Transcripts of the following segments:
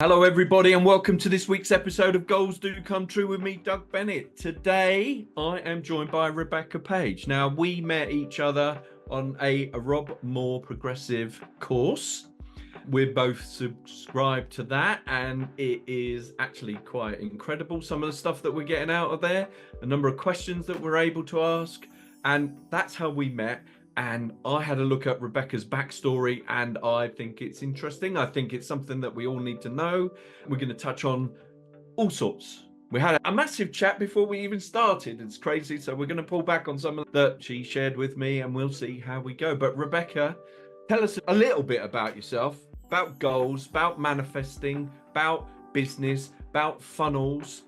Hello, everybody, and welcome to this week's episode of Goals Do Come True with me, Doug Bennett. Today, I am joined by Rebacca Page. Now, we met each other on a Rob Moore Progressive course. We're both subscribed to that, and it is actually quite incredible, some of the stuff that we're getting out of there, a number of questions that we're able to ask, and that's how we met. And I had a look at Rebecca's backstory, and I think it's interesting. I think it's something that we all need to know. We're going to touch on all sorts. We had a massive chat before we even started. It's crazy. So we're going to pull back on some of that she shared with me, and we'll see how we go. But Rebecca, tell us a little bit about yourself, about goals, about manifesting, about business, about funnels.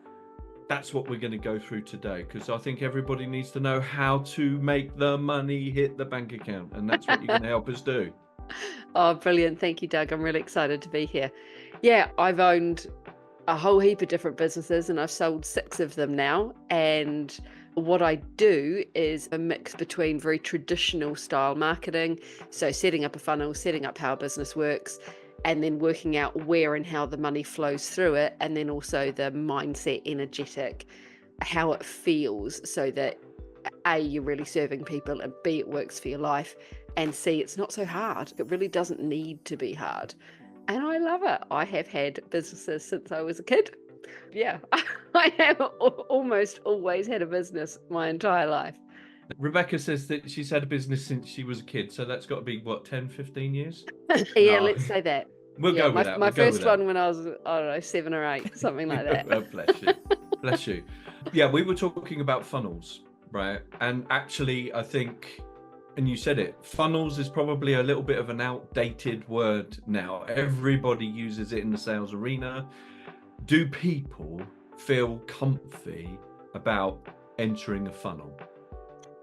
That's what we're going to go through today, because I think everybody needs to know how to make the money hit the bank account, and that's what you're going to help us do. Oh, brilliant. Thank you, Doug. I'm really excited to be here. Yeah, I've owned a whole heap of different businesses and I've sold 6 of them now. And what I do is a mix between very traditional style marketing, so setting up a funnel, setting up how a business works, and then working out where and how the money flows through it, and then also the mindset, energetic, how it feels, so that A, you're really serving people, and B, it works for your life, and C, it's not so hard. It really doesn't need to be hard. And I love it. I have had businesses since I was a kid. Yeah, I have almost always had a business my entire life. Rebecca says that she's had a business since she was a kid, so that's got to be, what, 10, 15 years? Yeah, let's say that. We'll go with that. My first one when I was, I don't know, 7 or 8, something like that. Oh, bless you. Bless you. Yeah, we were talking about funnels, right? And actually, I think, and you said it, funnels is probably a little bit of an outdated word now. Everybody uses it in the sales arena. Do people feel comfy about entering a funnel?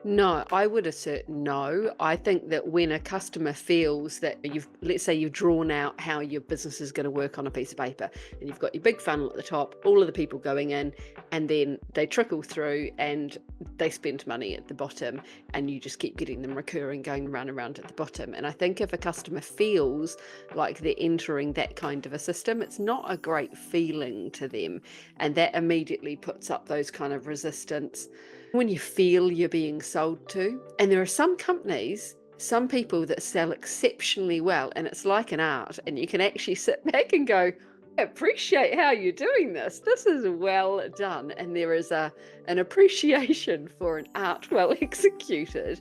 No, I would assert no. I think that when a customer feels that let's say you've drawn out how your business is going to work on a piece of paper, and you've got your big funnel at the top, all of the people going in, and then they trickle through and they spend money at the bottom, and you just keep getting them recurring, going round and round at the bottom. And I think if a customer feels like they're entering that kind of a system, it's not a great feeling to them, and that immediately puts up those kind of resistance. When you feel you're being sold to, and there are some companies, some people that sell exceptionally well, and it's like an art, and you can actually sit back and go, I appreciate how you're doing this. This is well done. And there is an appreciation for an art well executed.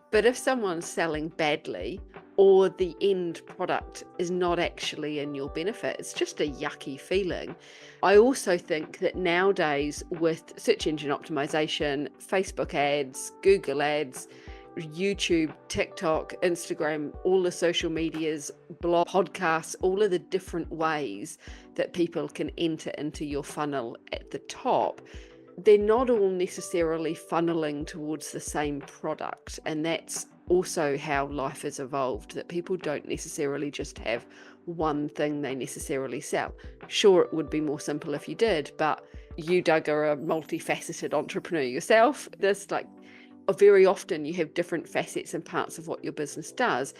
But if someone's selling badly, or the end product is not actually in your benefit, it's just a yucky feeling. I also think that nowadays with search engine optimization, Facebook ads, Google ads, YouTube, TikTok, Instagram, all the social medias, blog, podcasts, all of the different ways that people can enter into your funnel at the top, they're not all necessarily funneling towards the same product. And that's also how life has evolved, that people don't necessarily just have one thing they necessarily sell. Sure, it would be more simple if you did, but you, Doug, are a multifaceted entrepreneur yourself. Very often you have different facets and parts of what your business does,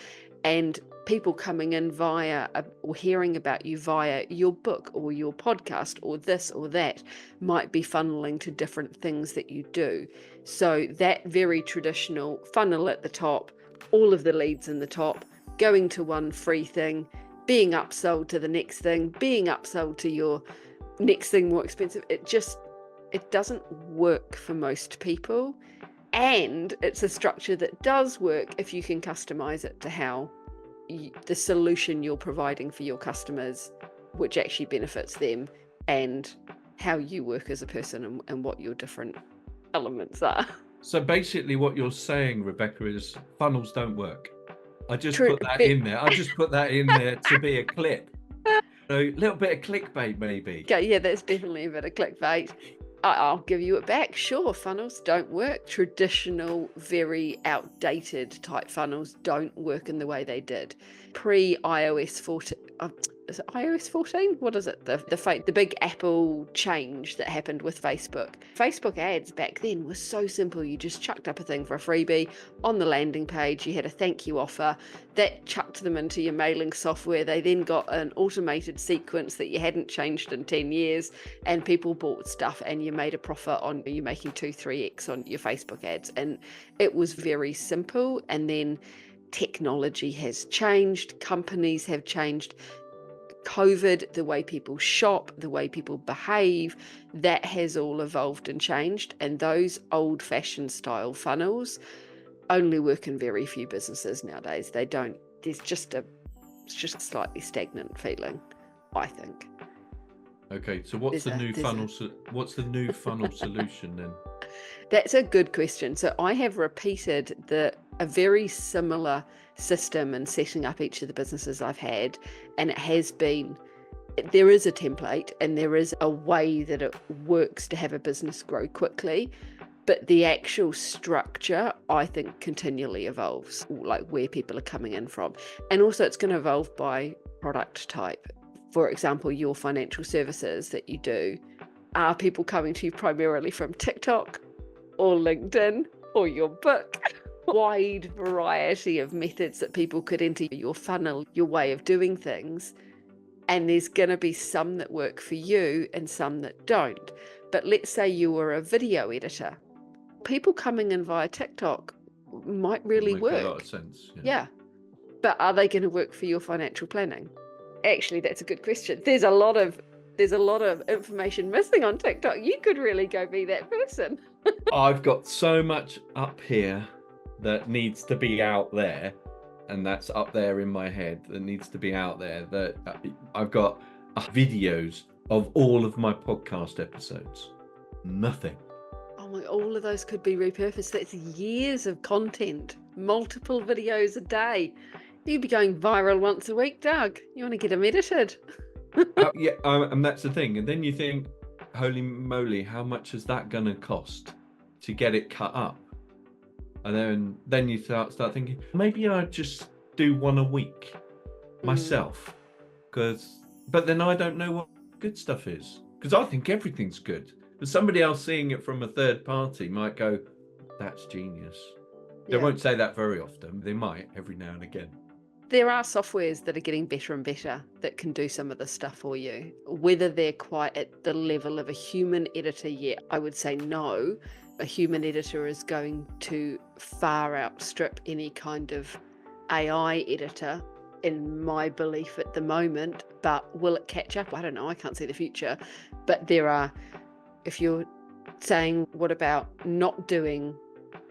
and people coming in via or hearing about you via your book or your podcast or this or that might be funneling to different things that you do. So that very traditional funnel at the top, all of the leads in the top, going to one free thing, being upsold to the next thing, being upsold to your next thing more expensive, it doesn't work for most people. And it's a structure that does work if you can customize it to how the solution you're providing for your customers, which actually benefits them, and how you work as a person and what your different elements are. So basically what you're saying, Rebecca, is funnels don't work. I just put that in there. I just put that in there to be a clip. A little bit of clickbait, maybe. Okay, yeah, that's definitely a bit of clickbait. I'll give you it back. Sure, funnels don't work. Traditional, very outdated type funnels don't work in the way they did. Pre-iOS 14, is it iOS 14? What is it? The big Apple change that happened with Facebook. Facebook ads back then was so simple. You just chucked up a thing for a freebie on the landing page. You had a thank you offer that chucked them into your mailing software. They then got an automated sequence that you hadn't changed in 10 years, and people bought stuff, and you made a profit on you making 2-3x on your Facebook ads. And it was very simple. And then technology has changed, companies have changed. COVID, the way people shop, the way people behave, that has all evolved and changed. And those old-fashioned style funnels only work in very few businesses nowadays. They don't. It's just a slightly stagnant feeling, I think. Okay, so what's the new funnel solution then? That's a good question. So I have repeated a very similar system in setting up each of the businesses I've had, and there is a template and there is a way that it works to have a business grow quickly, but the actual structure, I think, continually evolves, like where people are coming in from. And also it's going to evolve by product type. For example, your financial services that you do, are people coming to you primarily from TikTok or LinkedIn or your book? Wide variety of methods that people could enter your funnel, your way of doing things. And there's going to be some that work for you and some that don't. But let's say you were a video editor. People coming in via TikTok might really work. Make a lot of sense. Yeah. But are they going to work for your financial planning? Actually, that's a good question. There's a lot of information missing on TikTok. You could really go be that person. I've got so much up here that needs to be out there, and that's up there in my head that needs to be out there. That I've got videos of all of my podcast episodes. Nothing. Oh my, all of those could be repurposed. That's years of content, multiple videos a day. You'd be going viral once a week, Doug. You want to get them edited? And that's the thing. And then you think, holy moly, how much is that going to cost to get it cut up? And then you start thinking, maybe I'd just do one a week myself. But then I don't know what good stuff is. Because I think everything's good. But somebody else seeing it from a third party might go, that's genius. They won't say that very often. They might every now and again. There are softwares that are getting better and better that can do some of this stuff for you. Whether they're quite at the level of a human editor yet, I would say no. A human editor is going to far outstrip any kind of AI editor, in my belief at the moment. But will it catch up? I don't know. I can't see the future. But there are, if you're saying, what about not doing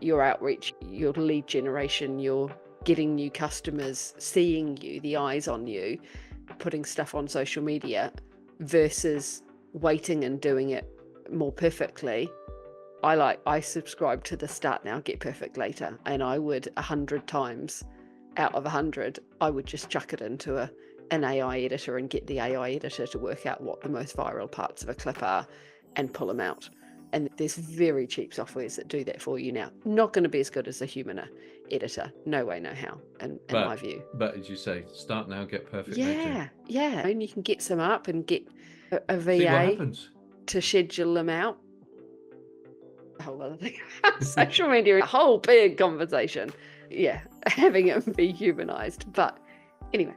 your outreach, your lead generation, your getting new customers, seeing you, the eyes on you, putting stuff on social media versus waiting and doing it more perfectly. I subscribe to the start now, get perfect later. And I would 100 times out of 100, I would just chuck it into an AI editor and get the AI editor to work out what the most viral parts of a clip are and pull them out. And there's very cheap softwares that do that for you now. Not going to be as good as a human editor. No way, no how, in my view. But as you say, start now, get perfect later. later. Yeah. And you can get some up and get a See what VA happens. to schedule them out. A whole other thing. Social media, a whole big conversation. Yeah, having it be humanized. But anyway,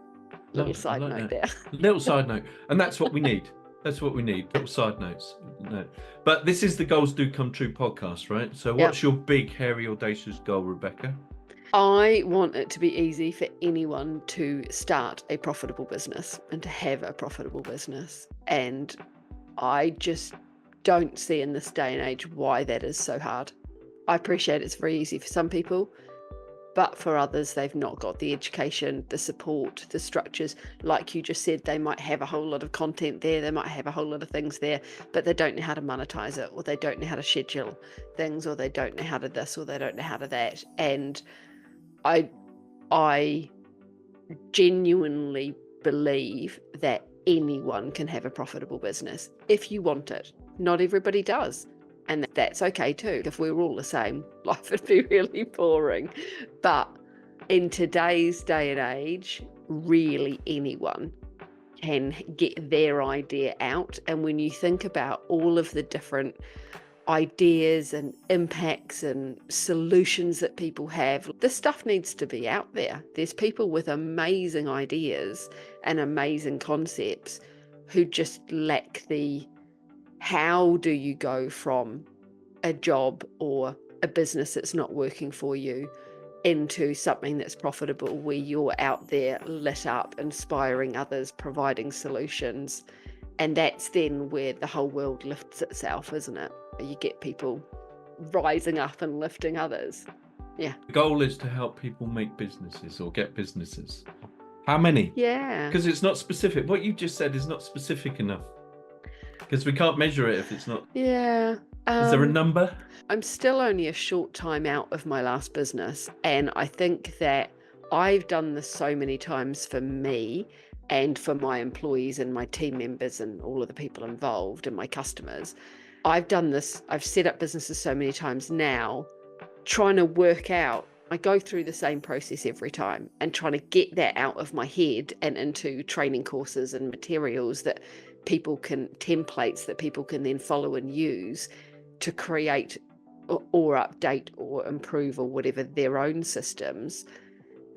little side note there. Little side note. And that's what we need. That's what we need. Little side notes. No. But this is the Goals Do Come True podcast, right? So what's your big, hairy, audacious goal, Rebecca? I want it to be easy for anyone to start a profitable business and to have a profitable business. And I just don't see in this day and age why that is so hard. I appreciate it's very easy for some people, but for others, they've not got the education, the support, the structures. Like you just said, they might have a whole lot of content there, they might have a whole lot of things there, but they don't know how to monetize it, or they don't know how to schedule things, or they don't know how to this, or they don't know how to that. And I genuinely believe that anyone can have a profitable business if you want it. Not everybody does. And that's okay too. If we were all the same, life would be really boring. But in today's day and age, really anyone can get their idea out. And when you think about all of the different ideas and impacts and solutions that people have, this stuff needs to be out there. There's people with amazing ideas and amazing concepts who just lack the how do you go from a job or a business that's not working for you into something that's profitable, where you're out there lit up, inspiring others, providing solutions. And that's then where the whole world lifts itself, isn't it? You get people rising up and lifting others. Yeah. The goal is to help people make businesses or get businesses. How many? Yeah. Because it's not specific. What you just said is not specific enough. Because we can't measure it if it's not. Yeah. Is there a number? I'm still only a short time out of my last business. And I think that I've done this so many times for me and for my employees and my team members and all of the people involved and my customers. I've done this. I've set up businesses so many times now, trying to work out. I go through the same process every time and trying to get that out of my head and into training courses and materials that people can, templates that people can then follow and use to create or update or improve or whatever their own systems.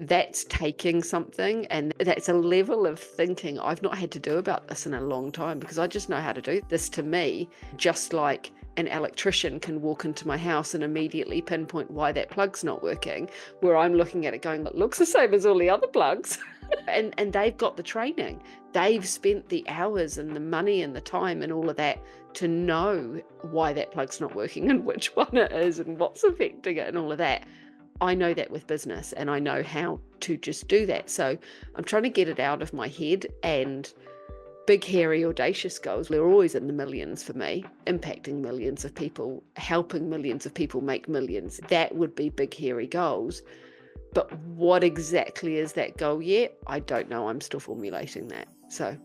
That's taking something, and that's a level of thinking I've not had to do about this in a long time, because I just know how to do this. To me, just like an electrician can walk into my house and immediately pinpoint why that plug's not working, where I'm looking at it going, it looks the same as all the other plugs. and they've got the training. They've spent the hours and the money and the time and all of that to know why that plug's not working and which one it is and what's affecting it and all of that. I know that with business, and I know how to just do that. So I'm trying to get it out of my head, and big, hairy, audacious goals, they're always in the millions for me, impacting millions of people, helping millions of people make millions. That would be big, hairy goals. But what exactly is that goal yet? I don't know. I'm still formulating that. So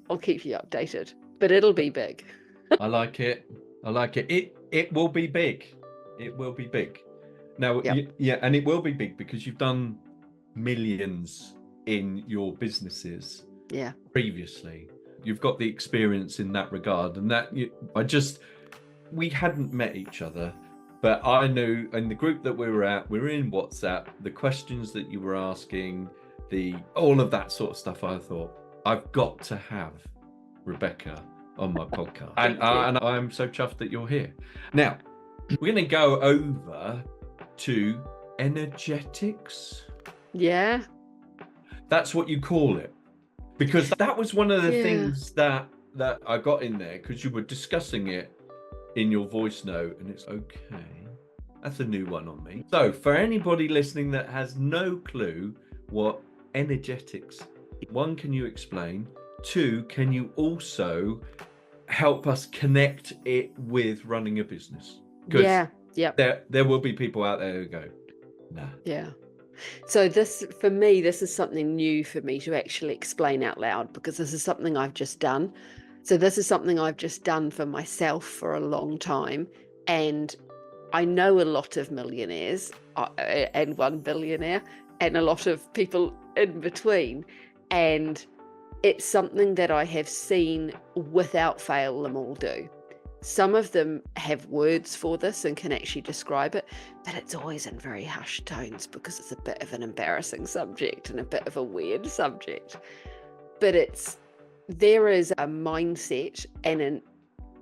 I'll keep you updated, but it'll be big. I like it. I like it. It will be big. It will be big. Now, Yep. yeah, and it will be big because you've done millions in your businesses Yeah. previously. You've got the experience in that regard, and that we hadn't met each other, but I knew in the group that we were in WhatsApp, the questions that you were asking, all of that sort of stuff. I thought, I've got to have Rebacca on my podcast, and I'm so chuffed that you're here. Now, we're going to go over to energetics. Yeah. That's what you call it, because that was one of the things that I got in there, because you were discussing it in your voice note, and it's okay. That's a new one on me. So for anybody listening that has no clue what energetics, one, can you explain? Two, can you also help us connect it with running a business? Yeah. Yep. There will be people out there who go, nah. Yeah. So this, for me, this is something new for me to actually explain out loud, because this is something I've just done. So this is something I've just done for myself for a long time. And I know a lot of millionaires and 1 billionaire and a lot of people in between. And it's something that I have seen without fail them all do. Some of them have words for this and can actually describe it, but it's always in very hushed tones, because it's a bit of an embarrassing subject and a bit of a weird subject. But there is a mindset and an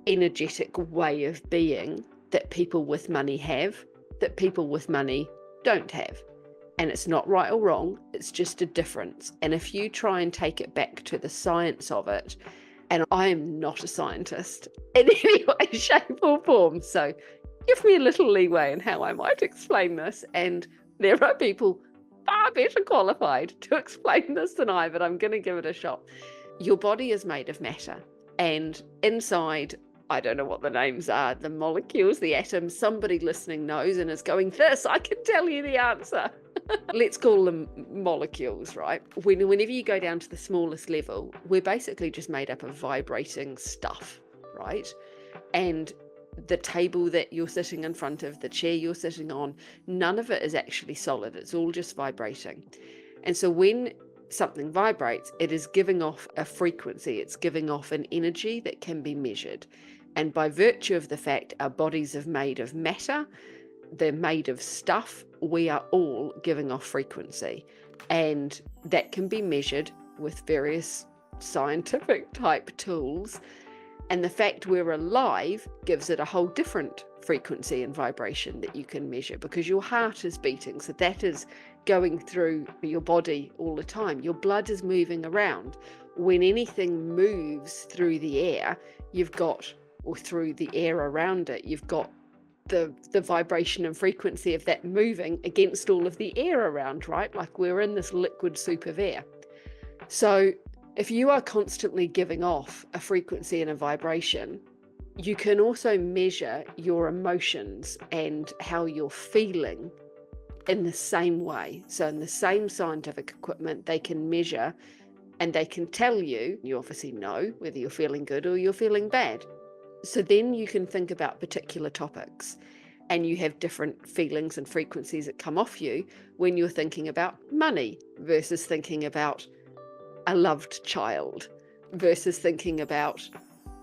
energetic way of being that people with money have, that people with money don't have. And it's not right or wrong, it's just a difference. And if you try and take it back to the science of it, and I am not a scientist in any way, shape or form, so give me a little leeway in how I might explain this. And there are people far better qualified to explain this than I, but I'm going to give it a shot. Your body is made of matter, and inside, I don't know what the names are, the molecules, the atoms, somebody listening knows and is going, this, I can tell you the answer. Let's call them molecules, right? Whenever you go down to the smallest level, we're basically just made up of vibrating stuff, right? And the table that you're sitting in front of, the chair you're sitting on, none of it is actually solid. It's all just vibrating. And so when something vibrates, it is giving off a frequency, it's giving off an energy that can be measured. And by virtue of the fact our bodies are made of matter, they're made of stuff, we are all giving off frequency. And that can be measured with various scientific type tools. And the fact we're alive gives it a whole different frequency and vibration that you can measure, because your heart is beating. So that is going through your body all the time. Your blood is moving around. When anything moves through the air, or through the air around it, you've got the vibration and frequency of that moving against all of the air around, right? Like we're in this liquid soup of air. So if you are constantly giving off a frequency and a vibration, you can also measure your emotions and how you're feeling in the same way. So in the same scientific equipment, they can measure and they can tell you, you obviously know whether you're feeling good or you're feeling bad. So then you can think about particular topics, and you have different feelings and frequencies that come off you when you're thinking about money versus thinking about a loved child versus thinking about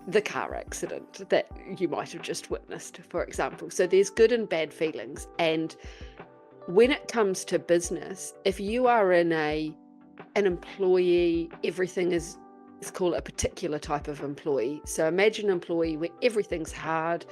the car accident that you might have just witnessed, for example. So there's good and bad feelings. And when it comes to business, if you are in an employee, everything is, let's call it a particular type of employee. So imagine an employee where everything's hard,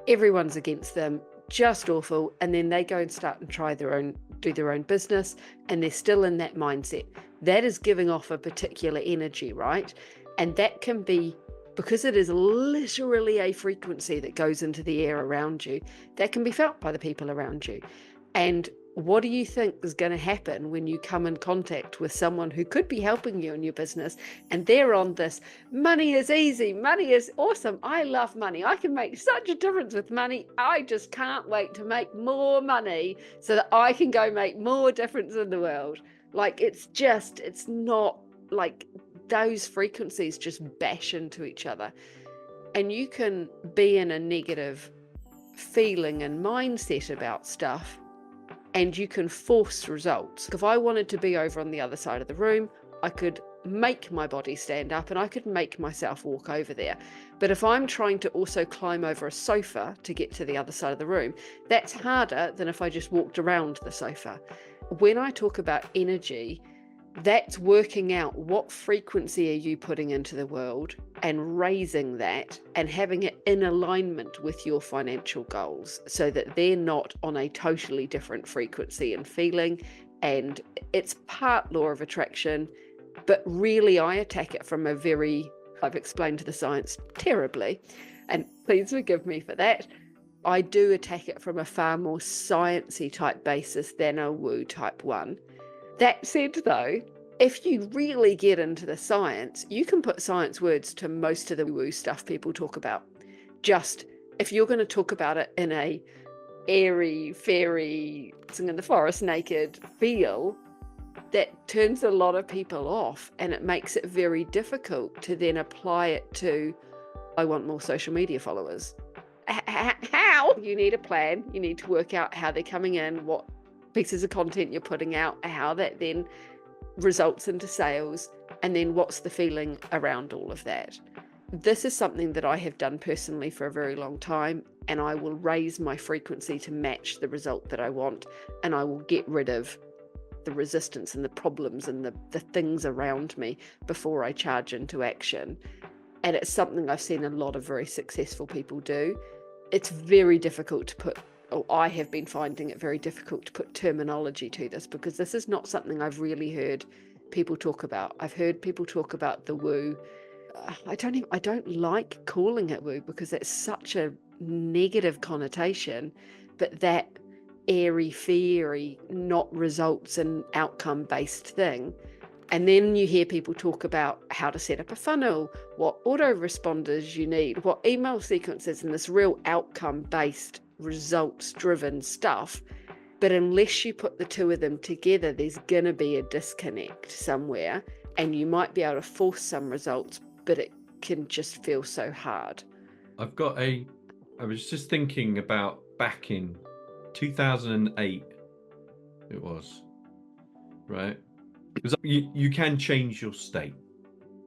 everyone's against them, just awful, and then they go and start and do their own business, and they're still in that mindset. That is giving off a particular energy, right? And that can be, because it is literally a frequency that goes into the air around you, that can be felt by the people around you. And what do you think is going to happen when you come in contact with someone who could be helping you in your business, and they're on this, money is easy, money is awesome, I love money, I can make such a difference with money, I just can't wait to make more money so that I can go make more difference in the world. Like it's not like those frequencies just bash into each other. And you can be in a negative feeling and mindset about stuff, and you can force results. If I wanted to be over on the other side of the room, I could make my body stand up and I could make myself walk over there. But if I'm trying to also climb over a sofa to get to the other side of the room, that's harder than if I just walked around the sofa. When I talk about energy, that's working out what frequency are you putting into the world and raising that and having it in alignment with your financial goals so that they're not on a totally different frequency and feeling. And it's part law of attraction, but really I attack it from I've explained the science terribly, and please forgive me for that. I do attack it from a far more sciencey type basis than a woo type one. That said, though, if you really get into the science, you can put science words to most of the woo stuff people talk about. Just if you're going to talk about it in a airy, fairy, sing in the forest naked feel, that turns a lot of people off, and it makes it very difficult to then apply it to, I want more social media followers. How? You need a plan. You need to work out how they're coming in, what pieces of content you're putting out, how that then results into sales, and then what's the feeling around all of that. This is something that I have done personally for a very long time, and I will raise my frequency to match the result that I want, and I will get rid of the resistance and the problems and the things around me before I charge into action. And it's something I've seen a lot of very successful people do. It's very difficult to put, or I have been finding it very difficult to put terminology to this, because this is not something I've really heard people talk about. I've heard people talk about the woo. I don't like calling it woo because it's such a negative connotation, but that airy fairy, not results and outcome based thing. And then you hear people talk about how to set up a funnel, what autoresponders you need, what email sequences, and this real outcome-based, results-driven stuff. But unless you put the two of them together, there's going to be a disconnect somewhere, and you might be able to force some results, but it can just feel so hard. I was just thinking about back in 2008, it was, right? Because you can change your state.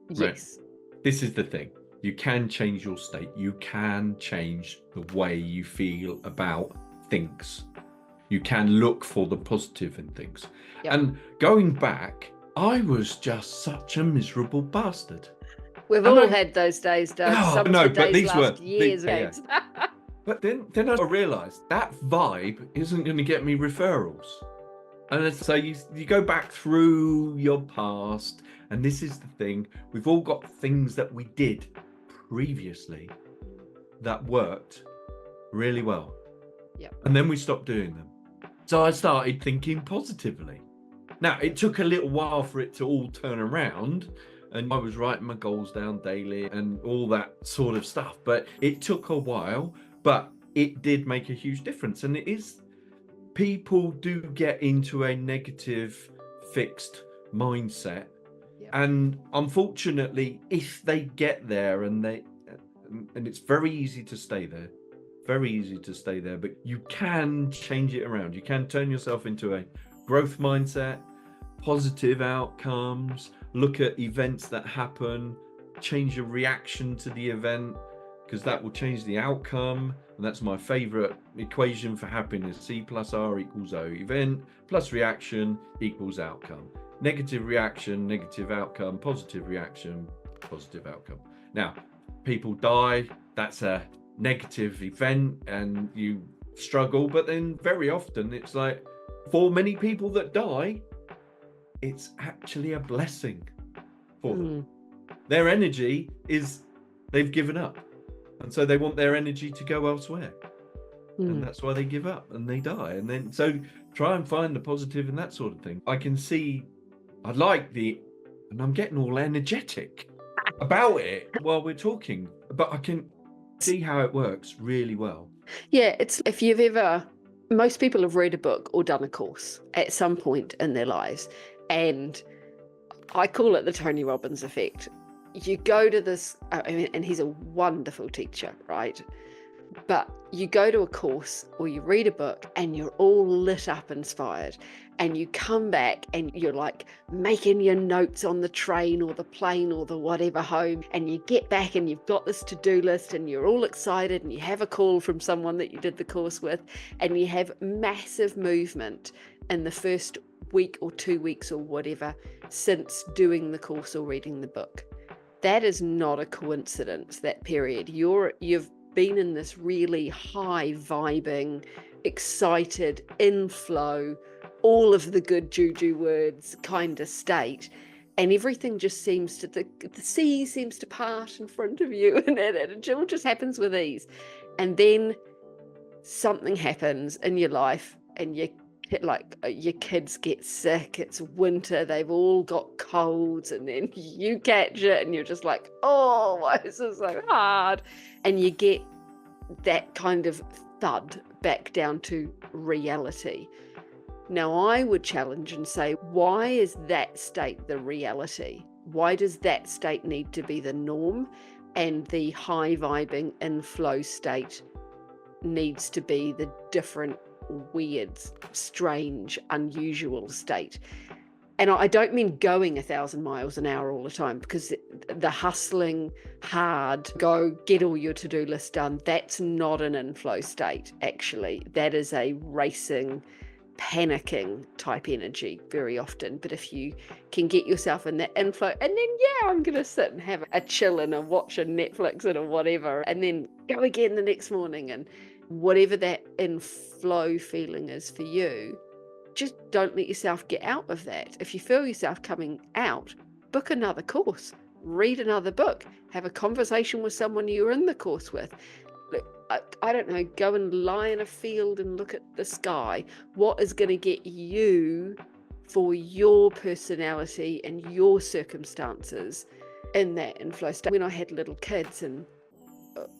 Right. Yes. This is the thing. You can change your state. You can change the way you feel about things. You can look for the positive in things. Yep. And going back, I was just such a miserable bastard. We've all had those days, Doug. Oh, Some no, of the but days these last were years. yeah. But then I realised that vibe isn't going to get me referrals. And so you go back through your past, and this is the thing. We've all got things that we did previously that worked really well. Yep. And then we stopped doing them. So I started thinking positively. Now, it took a little while for it to all turn around, and I was writing my goals down daily and all that sort of stuff. But it took a while, but it did make a huge difference. And it is, people do get into a negative, fixed mindset. Yep. And unfortunately, if they get there and it's very easy to stay there, but you can change it around. You can turn yourself into a growth mindset, positive outcomes, look at events that happen, change your reaction to the event, because that will change the outcome. And that's my favorite equation for happiness. C plus R equals O. Event plus reaction equals outcome. Negative reaction, negative outcome. Positive reaction, positive outcome. Now, people die. That's a negative event and you struggle. But then very often it's like, for many people that die, it's actually a blessing for them. Their energy is, they've given up. And so they want their energy to go elsewhere. And that's why they give up and they die. And then, so try and find the positive in that sort of thing. I can see, I like and I'm getting all energetic about it while we're talking, but I can see how it works really well. Yeah, it's, if you've ever, most people have read a book or done a course at some point in their lives. And I call it the Tony Robbins effect. You go to this, and he's a wonderful teacher, right? But you go to a course or you read a book and you're all lit up, inspired, and you come back and you're like making your notes on the train or the plane or the whatever home, and you get back and you've got this to-do list and you're all excited and you have a call from someone that you did the course with, and you have massive movement in the first week or 2 weeks or whatever since doing the course or reading the book. That is not a coincidence, that period. You've been in this really high vibing, excited, inflow, all of the good juju words kind of state. And everything just seems to, the sea seems to part in front of you, and it all just happens with ease. And then something happens in your life and your kids get sick, it's winter, they've all got colds, and then you catch it and you're just like, oh, why is this so hard? And you get that kind of thud back down to reality. Now, I would challenge and say, why is that state the reality? Why does that state need to be the norm, and the high vibing inflow state needs to be the different, weird, strange, unusual state? And I don't mean going 1,000 miles an hour all the time, because the hustling hard, go get all your to-do list done, that's not an inflow state, actually. That is a racing, panicking type energy very often. But if you can get yourself in that inflow, and then I'm going to sit and have a chill and watch a Netflix and a whatever, and then go again the next morning, and whatever that inflow feeling is for you, just don't let yourself get out of that. If you feel yourself coming out, book another course, read another book, have a conversation with someone you're in the course with. Look, I don't know, go and lie in a field and look at the sky. What is going to get you, for your personality and your circumstances, in that inflow state? When I had little kids and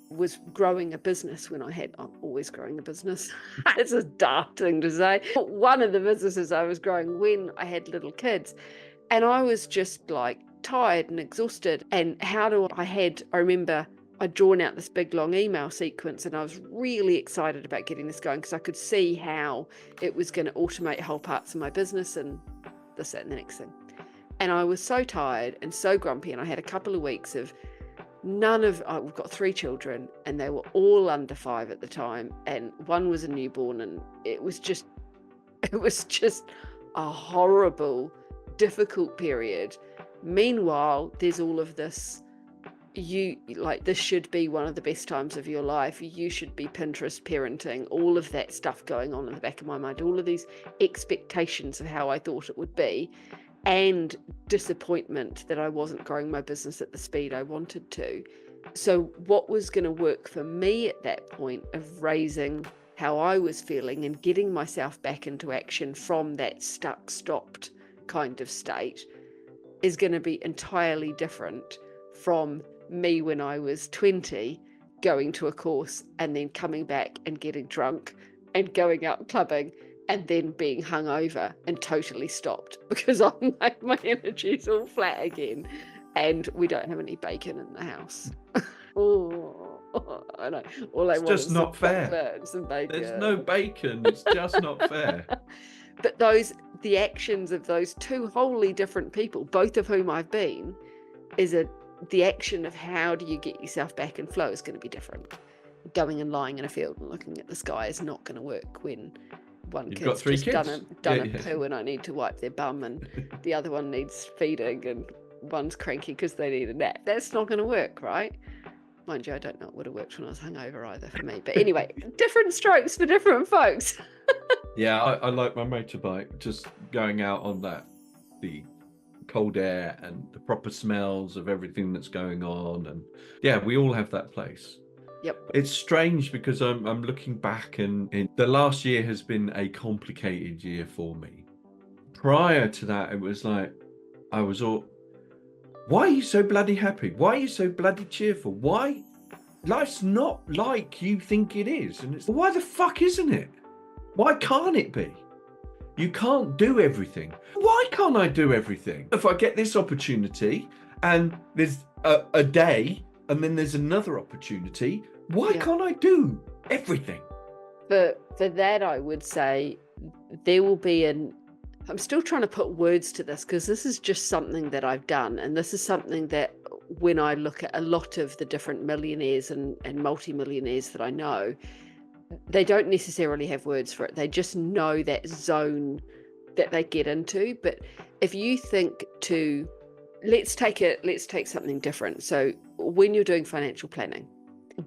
was growing a business, I'm always growing a business. It's a daft thing to say. One of the businesses I was growing when I had little kids, and I was just like tired and exhausted. And I remember I'd drawn out this big long email sequence, and I was really excited about getting this going because I could see how it was going to automate whole parts of my business and this, that, and the next thing. And I was so tired and so grumpy, and I had a couple of weeks of we've got 3 children, and they were all under 5 at the time, and one was a newborn, and it was just a horrible, difficult period. Meanwhile, there's all of this, this should be one of the best times of your life. You should be Pinterest parenting, all of that stuff going on in the back of my mind, all of these expectations of how I thought it would be, and disappointment that I wasn't growing my business at the speed I wanted to. So what was going to work for me at that point of raising how I was feeling and getting myself back into action from that stuck, stopped kind of state is going to be entirely different from me when I was 20, going to a course and then coming back and getting drunk and going out clubbing and then being hungover and totally stopped because my energy's all flat again, and we don't have any bacon in the house. Oh, I know. All I want just is not some fair. Some bacon. There's no bacon. It's just not fair. But the actions of those 2 wholly different people, both of whom I've been, the action of how do you get yourself back in flow is going to be different. Going and lying in a field and looking at the sky is not going to work when one You've kid's got 3 just kids. done a poo and I need to wipe their bum, and the other one needs feeding, and one's cranky because they need a nap. That's not going to work, right? Mind you, I don't know it would have worked when I was hungover either for me. But anyway, different strokes for different folks. Yeah, I like my motorbike, just going out on the cold air and the proper smells of everything that's going on. And yeah, we all have that place. Yep. It's strange because I'm looking back, and the last year has been a complicated year for me. Prior to that, it was like, I was all, why are you so bloody happy? Why are you so bloody cheerful? Why? Life's not like you think it is. And it's, why the fuck isn't it? Why can't it be? You can't do everything. Why can't I do everything? If I get this opportunity and there's a day and then there's another opportunity, why can't I do everything? For that, I would say there will be I'm still trying to put words to this because this is just something that I've done. And this is something that when I look at a lot of the different millionaires and multimillionaires that I know, they don't necessarily have words for it. They just know that zone that they get into. But if you think let's take something different. So when you're doing financial planning,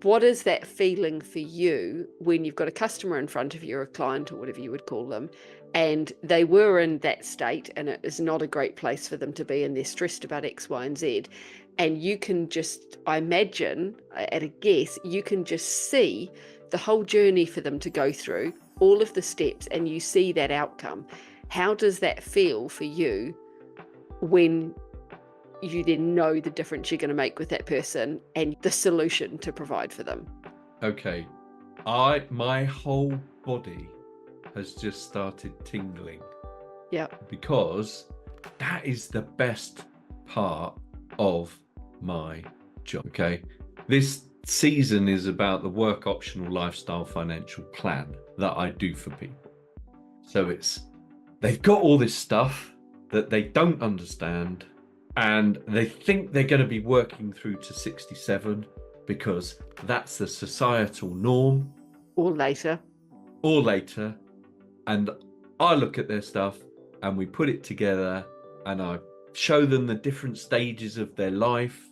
what is that feeling for you when you've got a customer in front of you, or a client, or whatever you would call them, and they were in that state and it is not a great place for them to be, and they're stressed about X, Y, and Z, and you can just, I imagine, at a guess, you can just see the whole journey for them to go through, all of the steps, and you see that outcome. How does that feel for you when you then know the difference you're going to make with that person and the solution to provide for them? Okay, my whole body has just started tingling. Yeah. Because that is the best part of my job. Okay, this season is about the work optional lifestyle financial plan that I do for people. So they've got all this stuff that they don't understand, and they think they're going to be working through to 67 because that's the societal norm. Or later. And I look at their stuff and we put it together, and I show them the different stages of their life,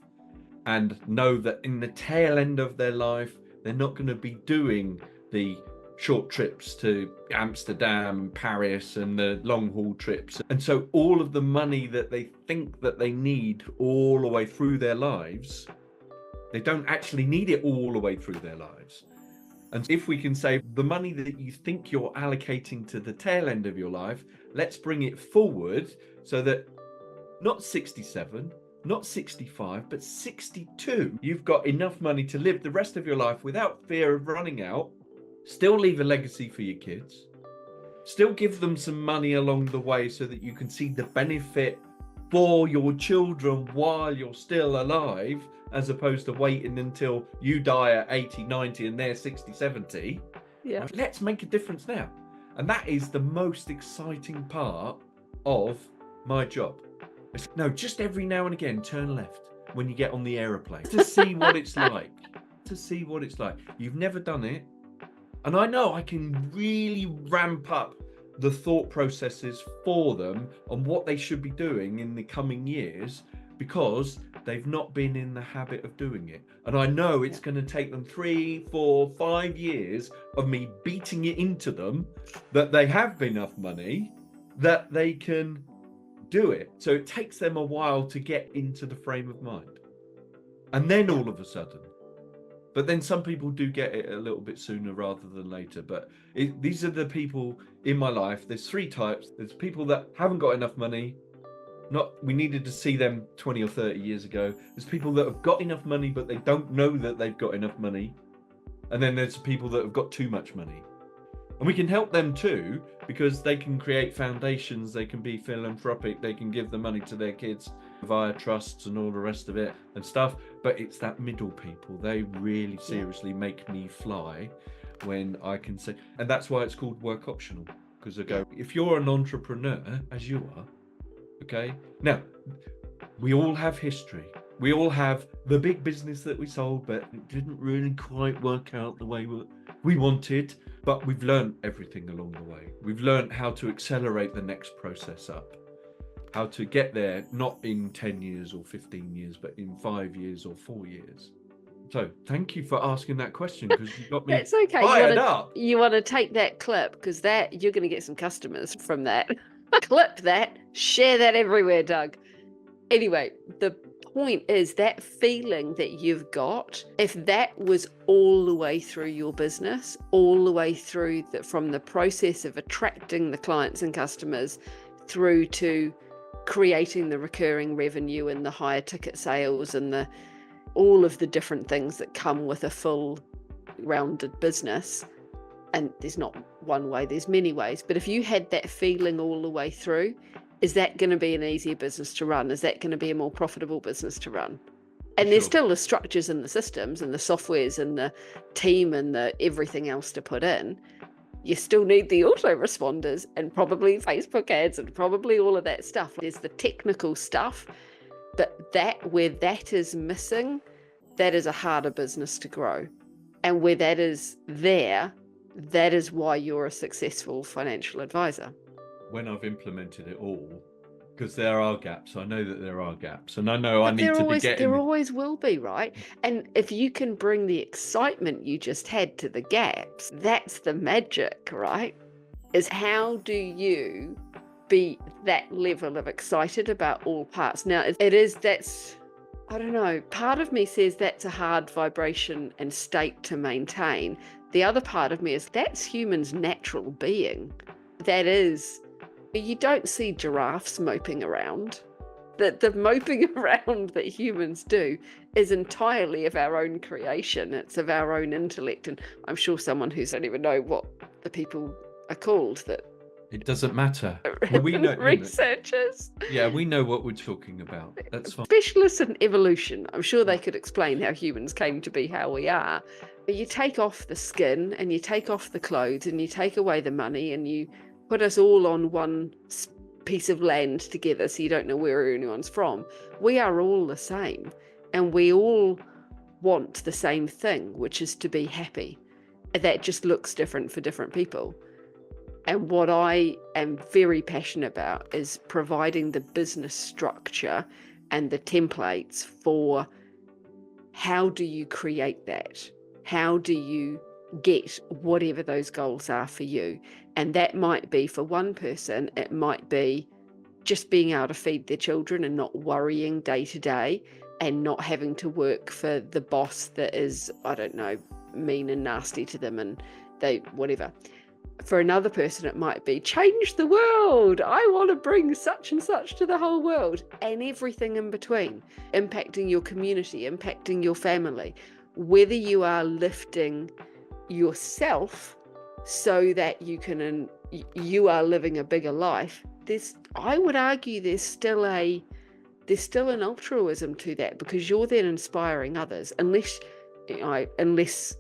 and know that in the tail end of their life, they're not going to be doing the short trips to Amsterdam and Paris and the long haul trips. And so all of the money that they think that they need all the way through their lives, they don't actually need it all the way through their lives. And if we can say the money that you think you're allocating to the tail end of your life, let's bring it forward so that not 67, not 65, but 62, you've got enough money to live the rest of your life without fear of running out, still leave a legacy for your kids, still give them some money along the way so that you can see the benefit for your children while you're still alive, as opposed to waiting until you die at 80, 90 and they're 60, 70. Yeah. Let's make a difference now. And that is the most exciting part of my job. No, just every now and again, turn left when you get on the aeroplane to see what it's like. To see what it's like. You've never done it. And I know I can really ramp up the thought processes for them on what they should be doing in the coming years because they've not been in the habit of doing it. And I know it's going to take them 3, 4, 5 years of me beating it into them that they have enough money that they can do it. So it takes them a while to get into the frame of mind. And then all of a sudden, but then some people do get it a little bit sooner rather than later. But these are the people in my life. There's 3 types. There's people that haven't got enough money. We needed to see them 20 or 30 years ago. There's people that have got enough money, but they don't know that they've got enough money. And then there's people that have got too much money. And we can help them too, because they can create foundations, they can be philanthropic, they can give the money to their kids via trusts and all the rest of it and stuff. But it's that middle people, they really seriously make me fly when I can say, and that's why it's called work optional, because I go, if you're an entrepreneur, as you are, okay, now we all have history. We all have the big business that we sold, but it didn't really quite work out the way we wanted. But we've learned everything along the way. We've learned how to accelerate the next process up, how to get there, not in 10 years or 15 years, but in 5 years or 4 years. So thank you for asking that question, because you got me It's okay. fired up. You want to take that clip, because that you're going to get some customers from that. Clip that, share that everywhere, Doug. Anyway, the point is that feeling that you've got, if that was all the way through your business, all the way through from the process of attracting the clients and customers through to creating the recurring revenue and the higher ticket sales and all of the different things that come with a full rounded business. And there's not one way, there's many ways. But if you had that feeling all the way through, is that going to be an easier business to run? Is that going to be a more profitable business to run? And there's still the structures and the systems and the softwares and the team and the everything else to put in. You still need the autoresponders and probably Facebook ads and probably all of that stuff. There's the technical stuff, but where that is missing, that is a harder business to grow. And where that is there, that is why you're a successful financial advisor. When I've implemented it all, because there are gaps, I know that there are gaps, and I know I need to be getting. There always will be, right? And if you can bring the excitement you just had to the gaps, that's the magic, right? Is how do you be that level of excited about all parts? Now, I don't know, part of me says that's a hard vibration and state to maintain. The other part of me is that's humans' natural being. That is, you don't see giraffes moping around. The moping around that humans do is entirely of our own creation. It's of our own intellect. And I'm sure someone who doesn't even know what the people are called that. It doesn't matter. Well, we know researchers. Yeah, we know what we're talking about. That's fine. Specialists in evolution. I'm sure they could explain how humans came to be how we are. But you take off the skin and you take off the clothes and you take away the money and you put us all on one piece of land together so you don't know where anyone's from. We are all the same and we all want the same thing, which is to be happy. That just looks different for different people. And what I am very passionate about is providing the business structure and the templates for how do you create that? How do you get whatever those goals are for you? And that might be for one person, it might be just being able to feed their children and not worrying day to day and not having to work for the boss that is, I don't know, mean and nasty to them and they whatever. For another person, it might be change the world. I want to bring such and such to the whole world, and everything in between, impacting your community, impacting your family, whether you are lifting yourself so that you are living a bigger life. I would argue there's still an altruism to that, because you're then inspiring others, unless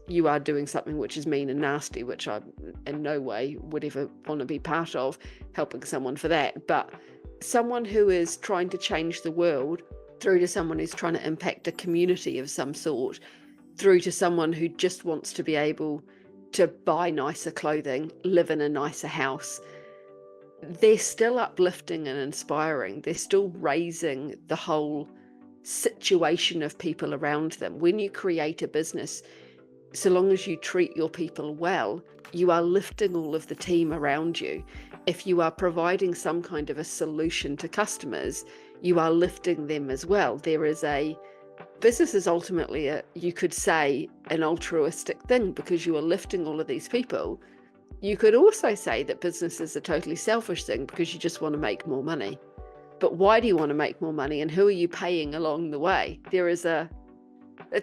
you are doing something which is mean and nasty, which I in no way would ever want to be part of, helping someone for that. But someone who is trying to change the world through to someone who's trying to impact a community of some sort, through to someone who just wants to be able to buy nicer clothing, live in a nicer house. They're still uplifting and inspiring. They're still raising the whole situation of people around them. When you create a business, so long as you treat your people well, you are lifting all of the team around you. If you are providing some kind of a solution to customers, you are lifting them as well. Business is ultimately, you could say, an altruistic thing because you are lifting all of these people. You could also say that business is a totally selfish thing because you just want to make more money. But why do you want to make more money, and who are you paying along the way?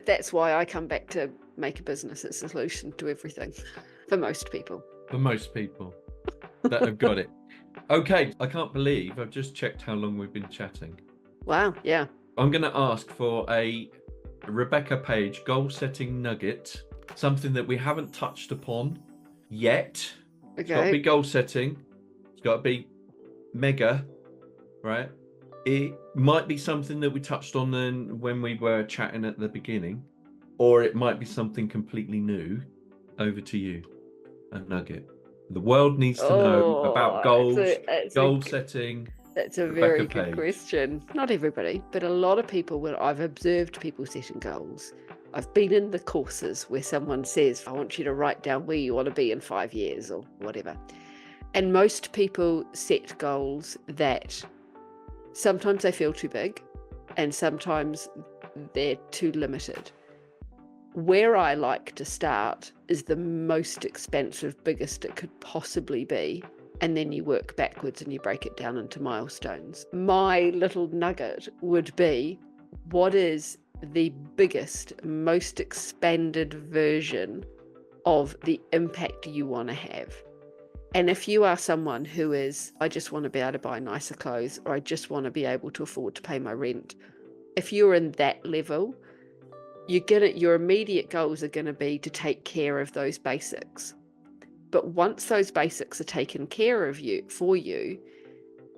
That's why I come back to make a business. It's a solution to everything for most people. For most people that have got it. Okay, I can't believe I've just checked how long we've been chatting. Wow, yeah. I'm going to ask for a Rebacca Page goal-setting nugget, something that we haven't touched upon yet. Okay. It's got to be goal-setting. It's got to be mega, right? It might be something that we touched on then when we were chatting at the beginning, or it might be something completely new. Over to you, a nugget. The world needs to know about goals, goal setting. That's a very good question. Not everybody, but a lot of people, when I've observed people setting goals, I've been in the courses where someone says, I want you to write down where you want to be in 5 years or whatever. And most people set goals that sometimes they feel too big and sometimes they're too limited. Where I like to start is the most expensive, biggest it could possibly be. And then you work backwards and you break it down into milestones. My little nugget would be, what is the biggest, most expanded version of the impact you want to have? And if you are someone who is, I just want to be able to buy nicer clothes, or I just want to be able to afford to pay my rent, if you're in that level, your immediate goals are going to be to take care of those basics. But once those basics are taken care of for you,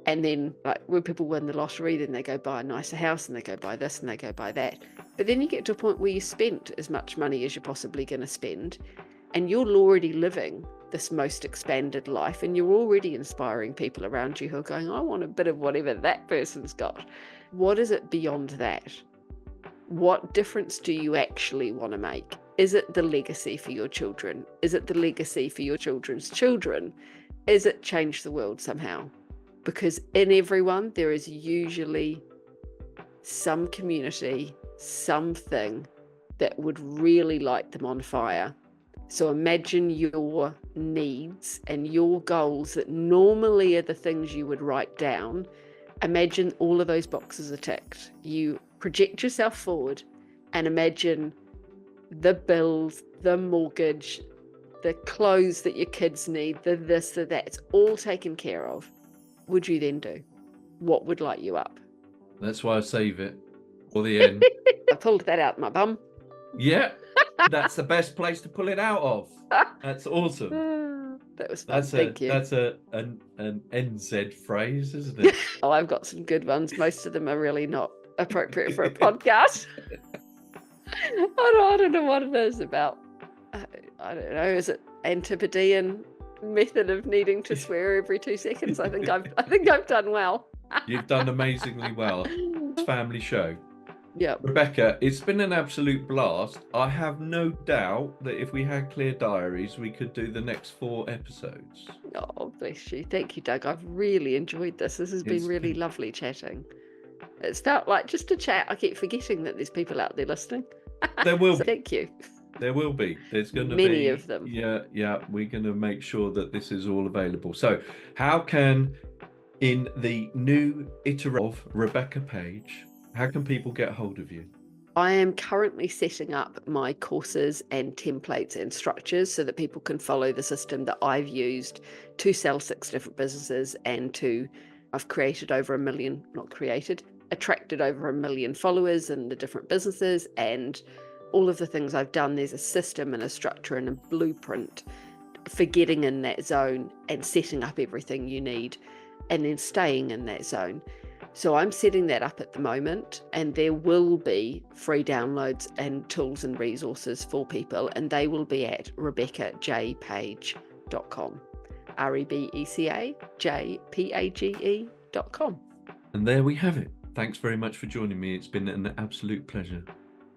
and then like when people win the lottery, then they go buy a nicer house and they go buy this and they go buy that. But then you get to a point where you spent as much money as you're possibly going to spend, and you're already living this most expanded life, and you're already inspiring people around you who are going, I want a bit of whatever that person's got. What is it beyond that? What difference do you actually want to make? Is it the legacy for your children? Is it the legacy for your children's children? Is it change the world somehow? Because in everyone, there is usually some community, something that would really light them on fire. So imagine your needs and your goals that normally are the things you would write down. Imagine all of those boxes are ticked. You project yourself forward and imagine the bills, the mortgage, the clothes that your kids need, the this, the that, it's all taken care of. Would you then do? What would light you up? That's why I save it for the end. I pulled that out my bum. Yeah, that's the best place to pull it out of. That's awesome. That was fun. Thank you. That's an NZ phrase, isn't it? Oh, I've got some good ones. Most of them are really not appropriate for a podcast. I don't know what it is about. I don't know. Is it Antipodean method of needing to swear every 2 seconds? I think I've done well. You've done amazingly well. Family show. Yeah. Rebacca, it's been an absolute blast. I have no doubt that if we had clear diaries, we could do the next 4 episodes. Oh, bless you. Thank you, Doug. I've really enjoyed this. This has been really lovely chatting. It's felt like just a chat. I keep forgetting that there's people out there listening. There will be. Thank you. There will be. There's going to be many of them. Yeah. We're going to make sure that this is all available. So how can, in the new iteration of Rebacca Page, how can people get hold of you? I am currently setting up my courses and templates and structures so that people can follow the system that I've used to sell 6 different businesses and I've created over 1 million, attracted over 1 million followers in the different businesses, and all of the things I've done, there's a system and a structure and a blueprint for getting in that zone and setting up everything you need. and then staying in that zone. So I'm setting that up at the moment, and there will be free downloads and tools and resources for people, and they will be at RebeccaJPage.com. RebeccaJPage.com. And there we have it. Thanks very much for joining me. It's been an absolute pleasure.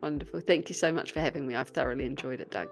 Wonderful. Thank you so much for having me. I've thoroughly enjoyed it, Doug.